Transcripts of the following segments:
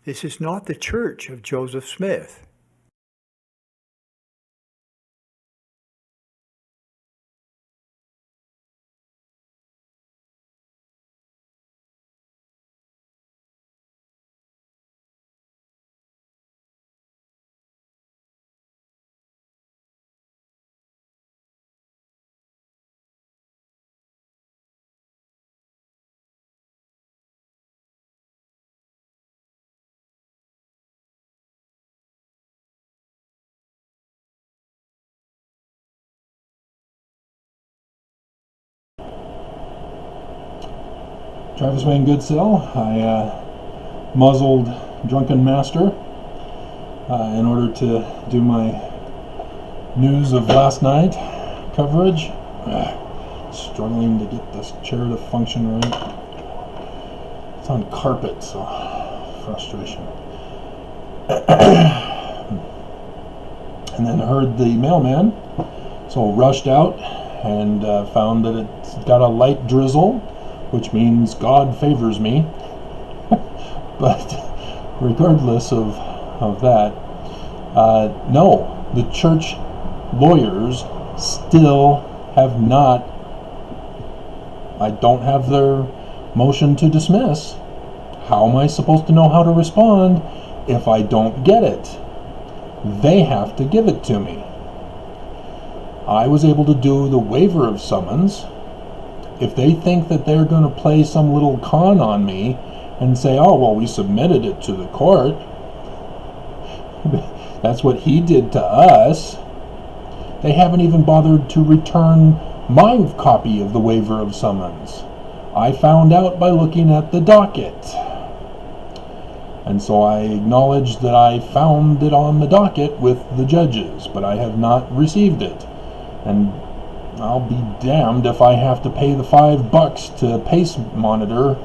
This is not the church of Joseph Smith. Travis Wayne Goodsell. I muzzled Drunken Master in order to do my news of last night coverage. Struggling to get this chair to function right. It's on carpet, so frustration. And then I heard the mailman, so rushed out and found that it's got a light drizzle, which means God favors me. But regardless of that, no, the church lawyers still have not. I don't have their motion to dismiss. How am I supposed to know how to respond if I don't get it? They have to give it to me. I was able to do the waiver of summons. If they think that they're going to play some little con on me and say, oh, well, we submitted it to the court, that's what he did to us, they haven't even bothered to return my copy of the waiver of summons. I found out by looking at the docket. And so I acknowledge that I found it on the docket with the judges, but I have not received it. And I'll be damned if I have to pay the $5 to Pace Monitor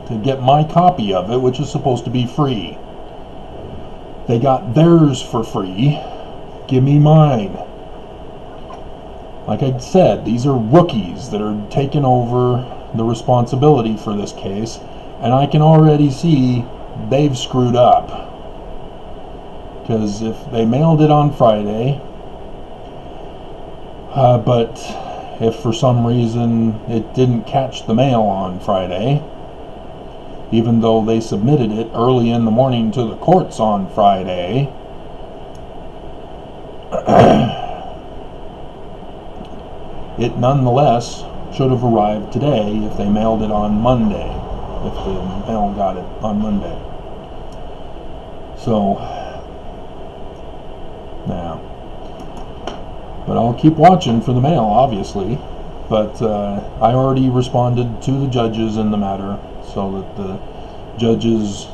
to get my copy of it, which is supposed to be free. They got theirs for free. Give me mine. Like I said, these are rookies that are taking over the responsibility for this case, and I can already see they've screwed up. Because if they mailed it on Friday, but if for some reason it didn't catch the mail on Friday, even though they submitted it early in the morning to the courts on Friday, it nonetheless should have arrived today if they mailed it on Monday, if the mail got it on Monday. So, yeah. But I'll keep watching for the mail, obviously. But I already responded to the judges in the matter, so that the judges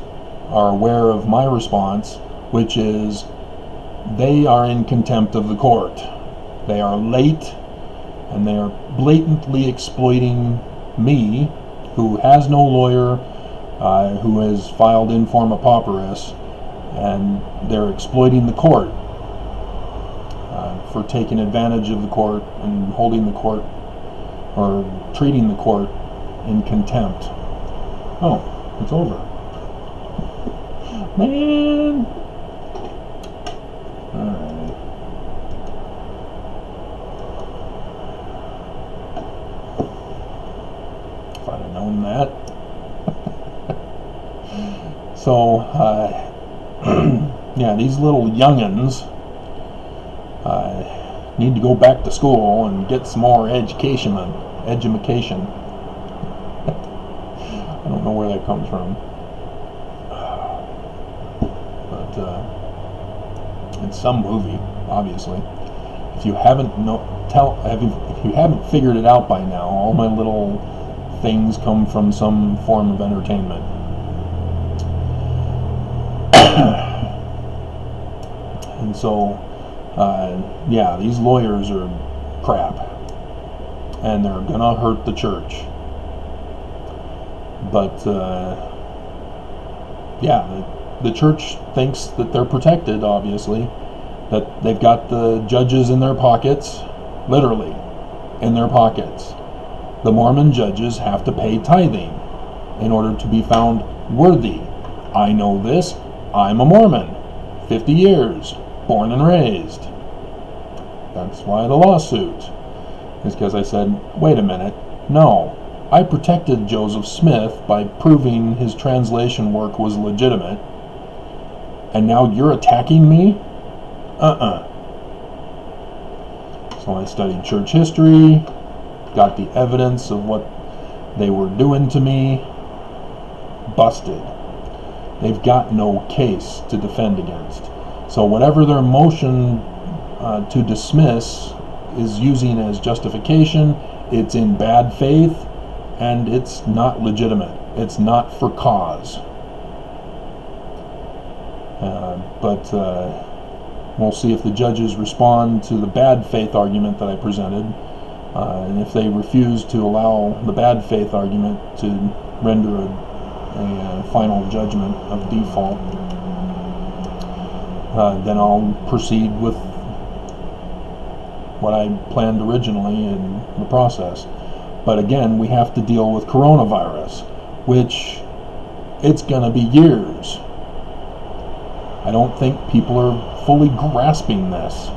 are aware of my response, which is they are in contempt of the court. They are late, and they are blatantly exploiting me, who has no lawyer, who has filed in forma pauperis, and they're exploiting the court for taking advantage of the court and holding the court, or treating the court in contempt. Oh, it's over. Man! Alright. If I'd have known that. So, yeah, these little young'uns need to go back to school and get some more education. I don't know where that comes from, but it's some movie, obviously. If you haven't if you haven't figured it out by now, all my little things come from some form of entertainment. And so, yeah, these lawyers are crap, and they're gonna hurt the church. But yeah, the church thinks that they're protected, obviously, that they've got the judges in their pockets, literally in their pockets. The Mormon judges have to pay tithing in order to be found worthy I know this. I'm a Mormon. 50 years. Born and raised. That's why the lawsuit. Is because I said, wait a minute. No. I protected Joseph Smith by proving his translation work was legitimate. And now you're attacking me? So I studied church history, got the evidence of what they were doing to me. Busted. They've got no case to defend against. So whatever their motion to dismiss is using as justification, it's in bad faith, and it's not legitimate. It's not for cause. But we'll see if the judges respond to the bad faith argument that I presented, and if they refuse to allow the bad faith argument to render a final judgment of default, then I'll proceed with what I planned originally in the process. But again, we have to deal with coronavirus, which it's going to be years. I don't think people are fully grasping this.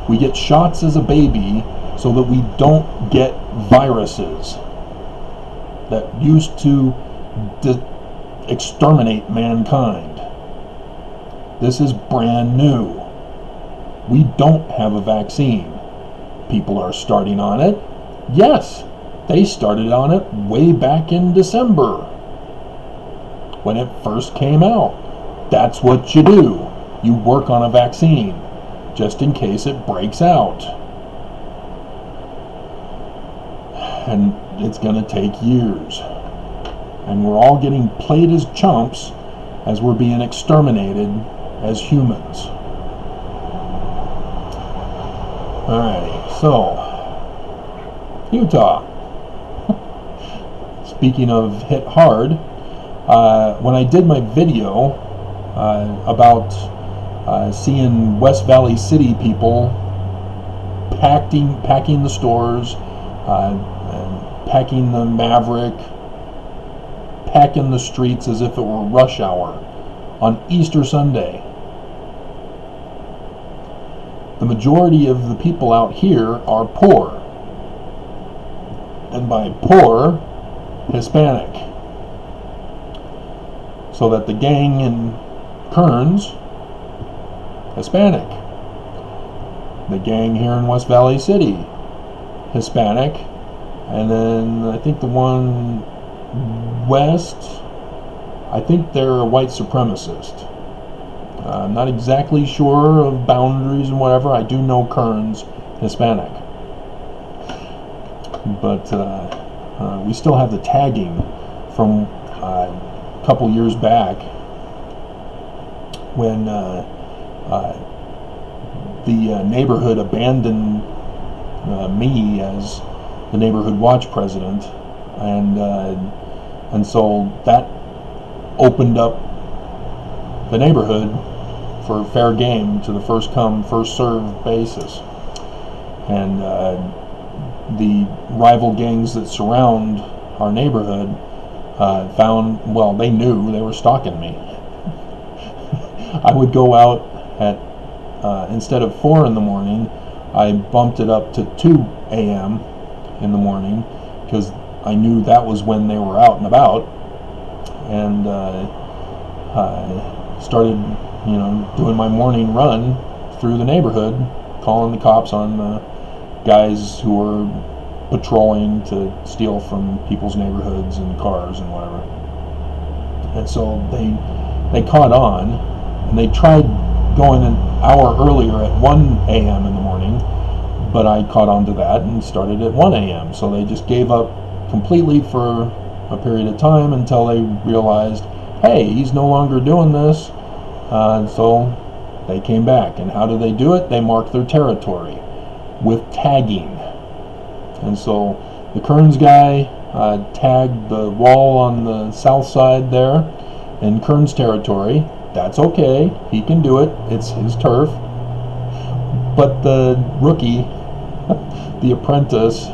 We get shots as a baby so that we don't get viruses that used to exterminate mankind. This is brand new. We don't have a vaccine. People are starting on it. Yes, they started on it way back in December when it first came out. That's what you do. You work on a vaccine just in case it breaks out. And it's going to take years. And we're all getting played as chumps as we're being exterminated as humans. Alrighty, so Utah. Speaking of hit hard, when I did my video about seeing West Valley City people packing the stores, packing the Maverick, packing the streets as if it were rush hour on Easter Sunday. The majority of the people out here are poor. And by poor, Hispanic. So that the gang in Kearns, Hispanic. The gang here in West Valley City, Hispanic. And then I think the one west, I think they're a white supremacist. I'm not exactly sure of boundaries and whatever. I do know Kearns, Hispanic. But we still have the tagging from a couple years back when the neighborhood abandoned me as the neighborhood watch president, and so that opened up the neighborhood for fair game to the first come, first served basis. And the rival gangs that surround our neighborhood they knew they were stalking me. I would go out at, instead of 4 in the morning, I bumped it up to 2 a.m. in the morning, because I knew that was when they were out and about, and I started, doing my morning run through the neighborhood, calling the cops on guys who were patrolling to steal from people's neighborhoods and cars and whatever. And so they caught on, and they tried going an hour earlier at 1 a.m. in the morning, but I caught on to that and started at 1 a.m. So they just gave up completely for a period of time until they realized, hey, he's no longer doing this. So they came back. And how do they do it? They mark their territory with tagging. And so the Kearns guy tagged the wall on the south side there in Kearns territory. That's okay. He can do it. It's his turf. But the rookie, the apprentice,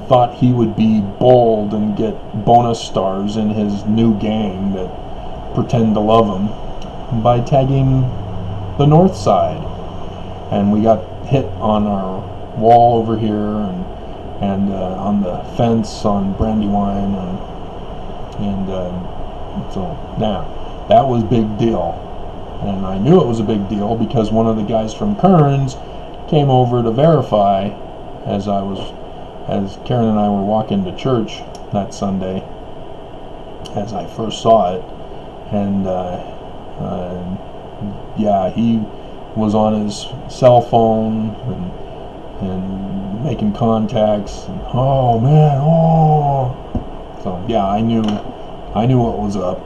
thought he would be bold and get bonus stars in his new gang that pretend to love him by tagging the north side. And we got hit on our wall over here and on the fence on Brandywine, and so now that was big deal. And I knew it was a big deal because one of the guys from Kearns came over to verify as Karen and I were walking to church that Sunday, as I first saw it. And yeah, he was on his cell phone and making contacts. And, oh man, oh. So yeah, I knew what was up.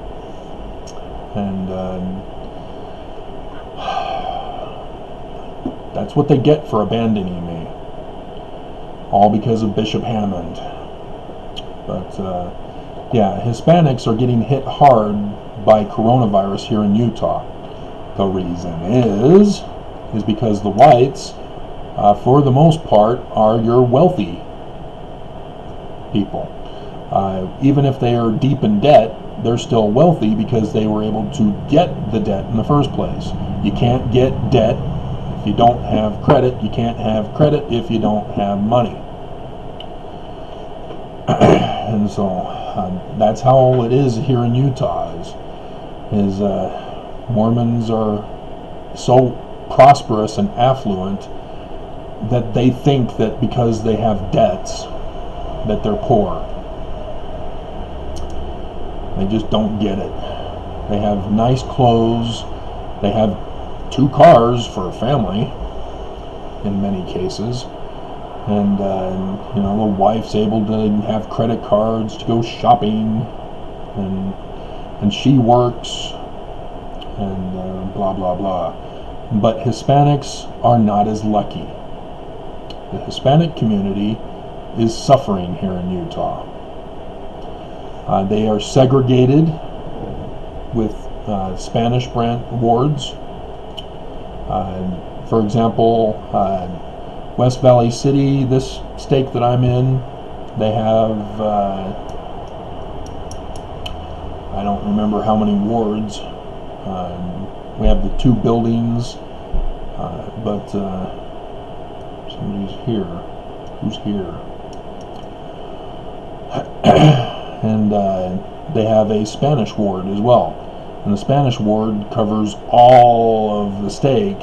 And that's what they get for abandoning me. All because of Bishop Hammond. But yeah, Hispanics are getting hit hard by coronavirus here in Utah. The reason is because the whites, for the most part, are your wealthy people. Even if they are deep in debt, they're still wealthy because they were able to get the debt in the first place. You can't get debt if you don't have credit. You can't have credit if you don't have money. And so that's how it is here in Utah. Is Mormons are so prosperous and affluent that they think that because they have debts that they're poor. They just don't get it. They have nice clothes. They have 2 cars for a family in many cases. And you know, the wife's able to have credit cards to go shopping, and she works, and blah blah blah. But Hispanics are not as lucky. The Hispanic community is suffering here in Utah. They are segregated with Spanish wards. For example, West Valley City, this stake that I'm in, they have, I don't remember how many wards. We have the 2 buildings, but somebody's here. Who's here? And they have a Spanish ward as well. And the Spanish ward covers all of the stake,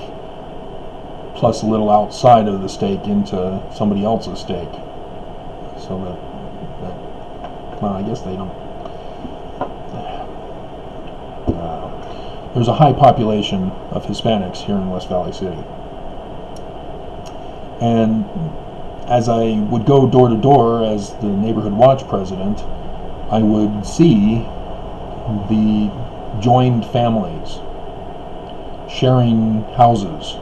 plus a little outside of the stake into somebody else's stake. So that well, I guess they don't. There's a high population of Hispanics here in West Valley City. And as I would go door to door as the neighborhood watch president, I would see the joined families sharing houses.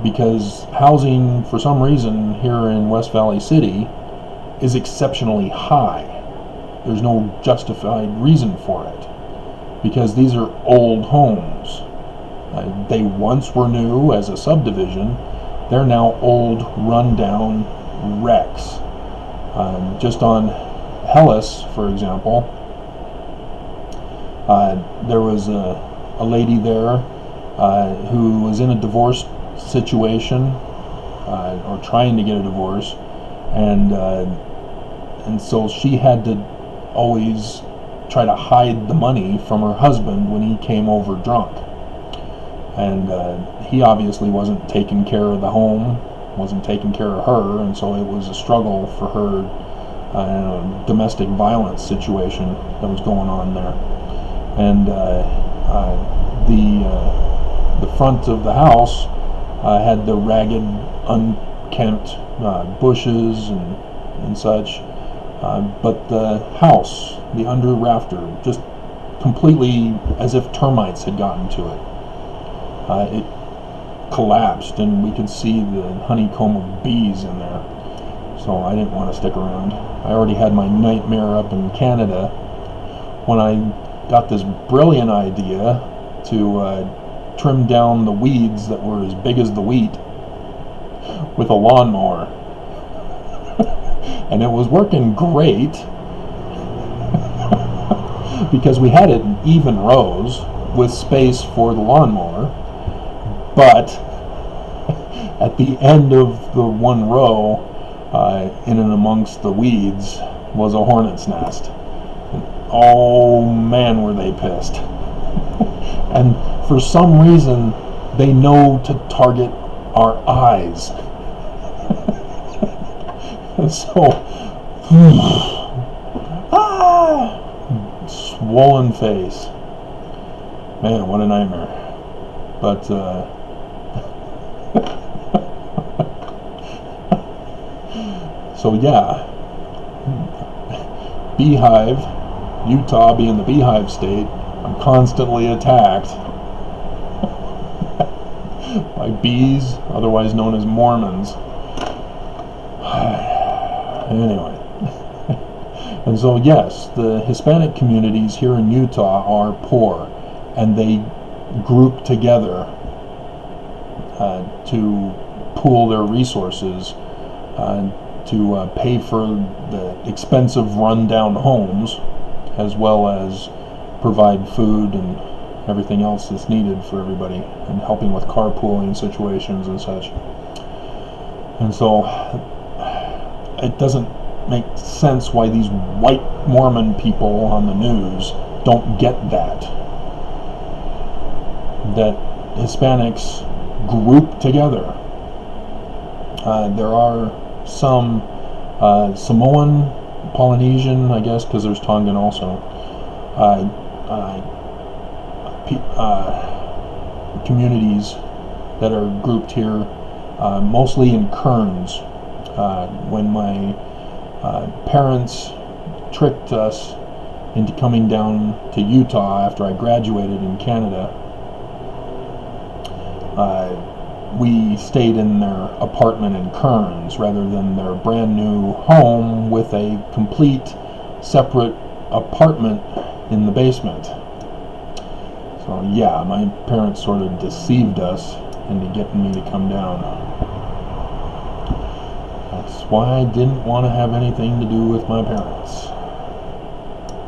Because housing, for some reason, here in West Valley City is exceptionally high. There's no justified reason for it. Because these are old homes. They once were new as a subdivision. They're now old, run-down wrecks. Just on Hellas, for example, there was a lady there who was in a divorce situation, or trying to get a divorce, and so she had to always try to hide the money from her husband when he came over drunk. And he obviously wasn't taking care of the home, wasn't taking care of her, and so it was a struggle for her, domestic violence situation that was going on there. And the front of the house had the ragged, unkempt bushes and such, but the house, the under rafter, just completely as if termites had gotten to it. It collapsed, and we could see the honeycomb of bees in there. So I didn't want to stick around. I already had my nightmare up in Canada when I got this brilliant idea to trim down the weeds that were as big as the wheat with a lawnmower. And it was working great because we had it in even rows with space for the lawnmower. But at the end of the one row, in and amongst the weeds, was a hornet's nest. And oh man, were they pissed. And for some reason, they know to target our eyes. And so, swollen face. Man, what a nightmare. But, so yeah, beehive, Utah being the beehive state, I'm constantly attacked by bees, otherwise known as Mormons. Anyway, and so yes, the Hispanic communities here in Utah are poor, and they group together to pool their resources to pay for the expensive rundown homes, as well as provide food and everything else that's needed for everybody, and helping with carpooling situations and such. And so it doesn't make sense why these white Mormon people on the news don't get that Hispanics group together. There are some Samoan, Polynesian, I guess, because there's Tongan also, communities that are grouped here, mostly in Kearns. When my parents tricked us into coming down to Utah after I graduated in Canada, we stayed in their apartment in Kearns rather than their brand new home with a complete separate apartment in the basement. So yeah, my parents sort of deceived us into getting me to come down. That's why I didn't want to have anything to do with my parents.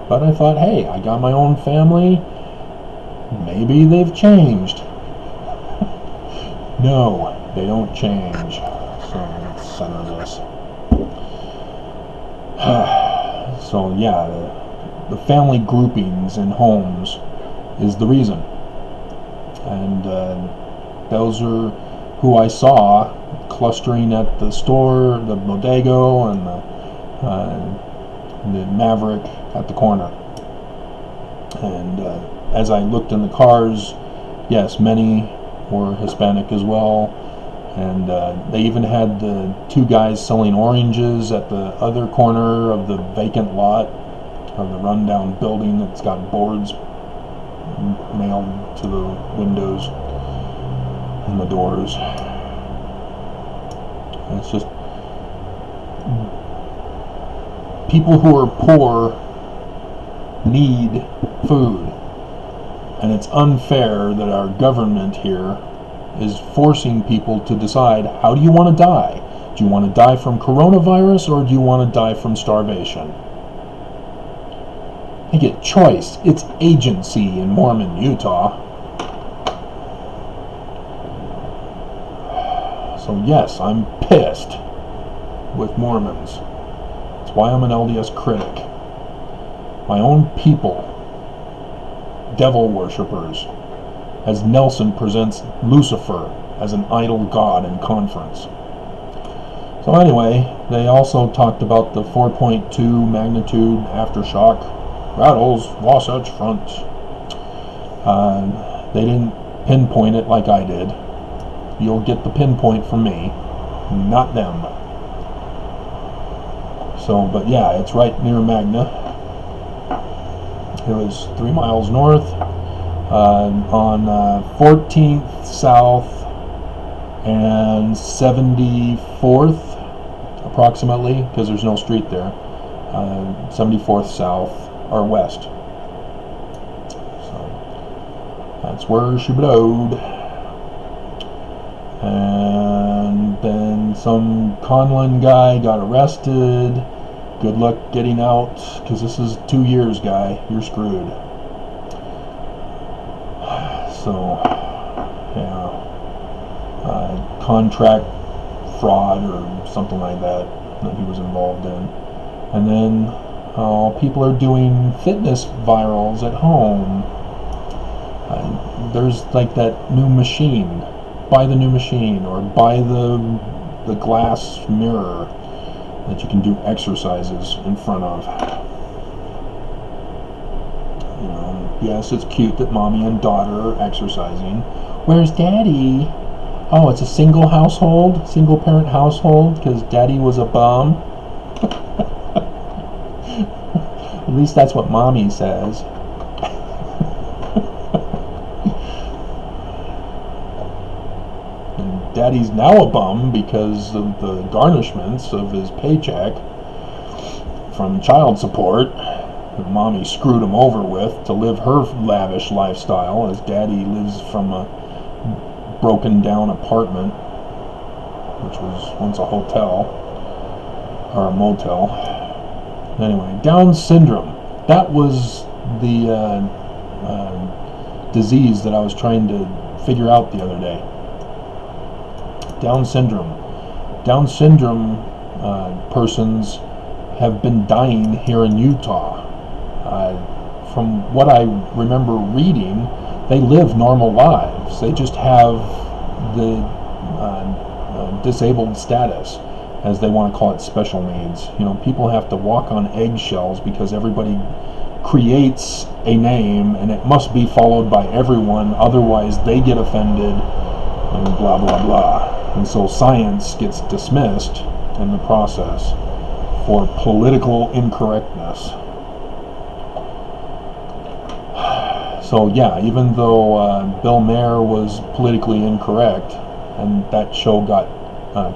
But I thought, hey, I got my own family, maybe they've changed. No, they don't change. So let's center this. So yeah, the family groupings in homes is the reason. And those are who I saw clustering at the store, the Bodego and the Maverick at the corner. And as I looked in the cars, yes, many were Hispanic as well, and they even had the two guys selling oranges at the other corner of the vacant lot of the rundown building that's got boards nailed to the windows and the doors. And it's just people who are poor need food. And it's unfair that our government here is forcing people to decide, how do you want to die? Do you want to die from coronavirus, or do you want to die from starvation? They get choice. It's agency in Mormon Utah. So yes, I'm pissed with Mormons. That's why I'm an LDS critic. My own people, devil worshippers, as Nelson presents Lucifer as an idol god in conference. So anyway, they also talked about the 4.2 magnitude aftershock rattles Wasatch Front. They didn't pinpoint it like I did. You'll get the pinpoint from me, not them. So, but yeah, it's right near Magna. It was 3 miles north on 14th South and 74th, approximately, because there's no street there. 74th South or West. So that's where she blowed. And then some Conlon guy got arrested good luck getting out, because this is 2 years, guy. You're screwed. So, yeah. Contract fraud or something like that he was involved in. And then people are doing fitness virals at home. There's like that new machine. Buy the new machine, or buy the glass mirror that you can do exercises in front of. You know, yes, it's cute that mommy and daughter are exercising. Where's daddy? Oh, it's a single household, single parent household, because daddy was a bum. At least that's what mommy says. And daddy's now a bum because of the garnishments of his paycheck from child support that mommy screwed him over with to live her lavish lifestyle, as daddy lives from a broken down apartment, which was once a hotel or a motel. Anyway, Down syndrome. That was the disease that I was trying to figure out the other day. Down syndrome. Down syndrome persons have been dying here in Utah. From what I remember reading, they live normal lives. They just have the disabled status, as they want to call it, special needs. You know, people have to walk on eggshells because everybody creates a name and it must be followed by everyone, otherwise they get offended, and blah blah blah. And so science gets dismissed in the process for political incorrectness. So yeah, even though Bill Maher was politically incorrect and that show got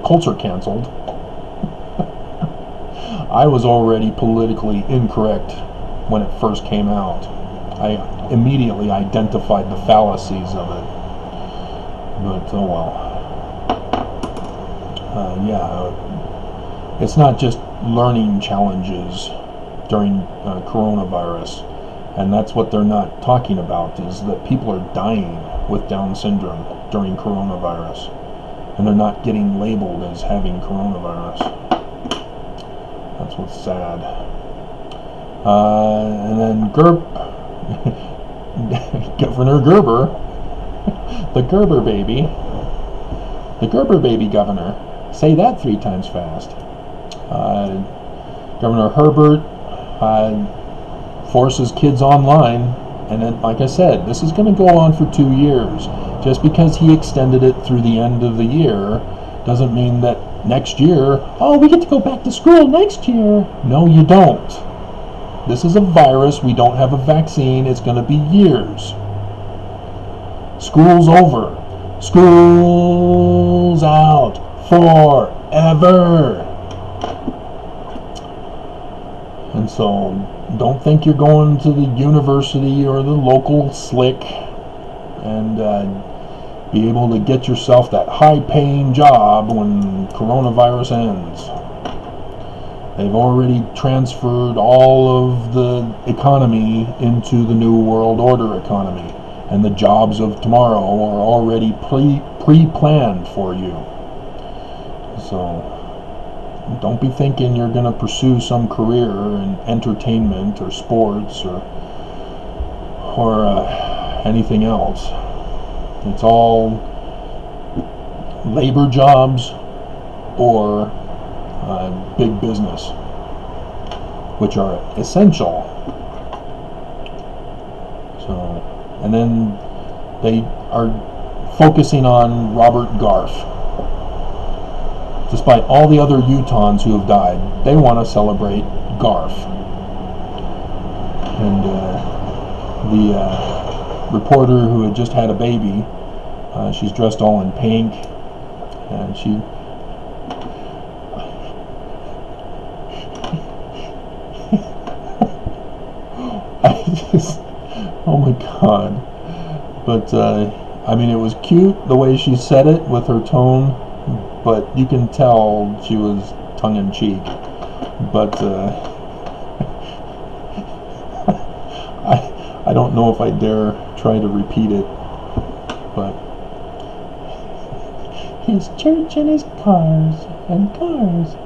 culture canceled, I was already politically incorrect when it first came out. I immediately identified the fallacies of it. But oh well. Yeah, it's not just learning challenges during coronavirus. And that's what they're not talking about, is that people are dying with Down syndrome during coronavirus. And they're not getting labeled as having coronavirus. That's what's sad. And then Governor Gerber, the Gerber baby, governor. Say that 3 times fast. Governor Herbert forces kids online, and then, like I said, this is going to go on for 2 years. Just because he extended it through the end of the year doesn't mean that next year, oh, we get to go back to school next year. No, you don't. This is a virus. We don't have a vaccine. It's going to be years. School's over. School's out forever. And so don't think you're going to the university or the local slick and be able to get yourself that high-paying job when coronavirus ends. They've already transferred all of the economy into the New World Order economy, and the jobs of tomorrow are already pre-planned for you. So don't be thinking you're going to pursue some career in entertainment or sports or anything else. It's all labor jobs or big business, which are essential. So, and then they are focusing on Robert Garf. Despite all the other Utahns who have died, they want to celebrate Garf. And the reporter who had just had a baby, she's dressed all in pink, and she oh my god. But I mean, it was cute the way she said it with her tone, but you can tell she was tongue-in-cheek. But I don't know if I dare try to repeat it. But his church and his cars and cars.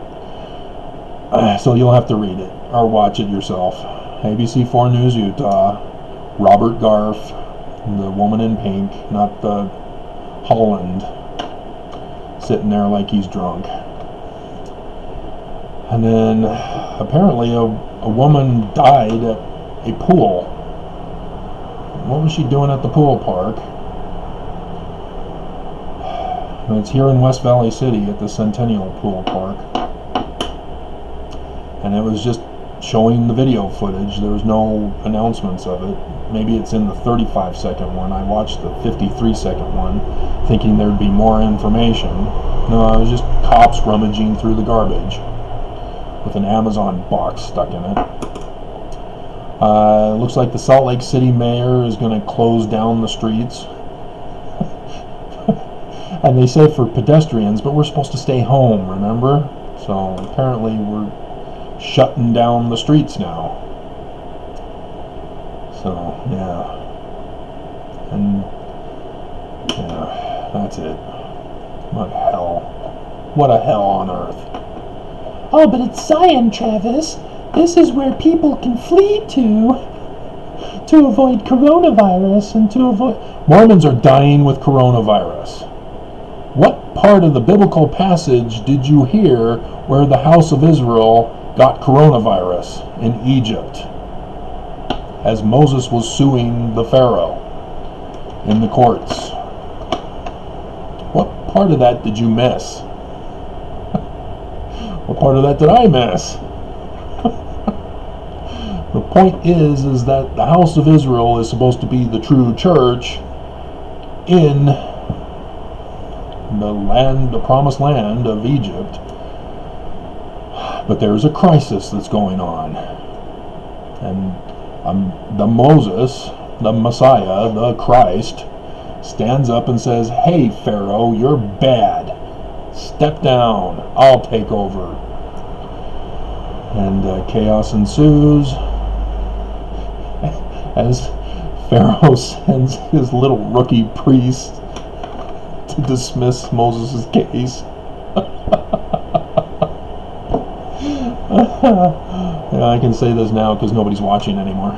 So you'll have to read it or watch it yourself. ABC4 News Utah, Robert Garf, the woman in pink, not the Holland, sitting there like he's drunk. And then apparently a woman died at a pool. What was she doing at the pool park? It's here in West Valley City at the Centennial Pool Park. And it was just showing the video footage. There was no announcements of it. Maybe it's in the 35-second one. I watched the 53-second one thinking there'd be more information. No, it was just cops rummaging through the garbage with an Amazon box stuck in it. Looks like the Salt Lake City mayor is going to close down the streets. And they say for pedestrians, but we're supposed to stay home, remember? So apparently we're shutting down the streets now. So, yeah. And, yeah, that's it. What hell? What a hell on earth. Oh, but it's Zion, Travis. This is where people can flee to avoid coronavirus and to avoid... Mormons are dying with coronavirus. What part of the biblical passage did you hear where the house of Israel got coronavirus in Egypt as Moses was suing the Pharaoh in the courts? What part of that did you miss? What part of that did I miss? The point is that the house of Israel is supposed to be the true church in the land, the promised land of Egypt. But there's a crisis that's going on. And the Moses, the Messiah, the Christ, stands up and says, "Hey, Pharaoh, you're bad. Step down. I'll take over." And chaos ensues as Pharaoh sends his little rookie priest to dismiss Moses' case. Yeah, I can say this now because nobody's watching anymore.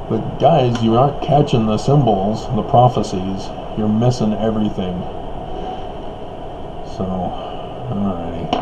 But guys, you aren't catching the symbols, the prophecies. You're missing everything. So, alrighty.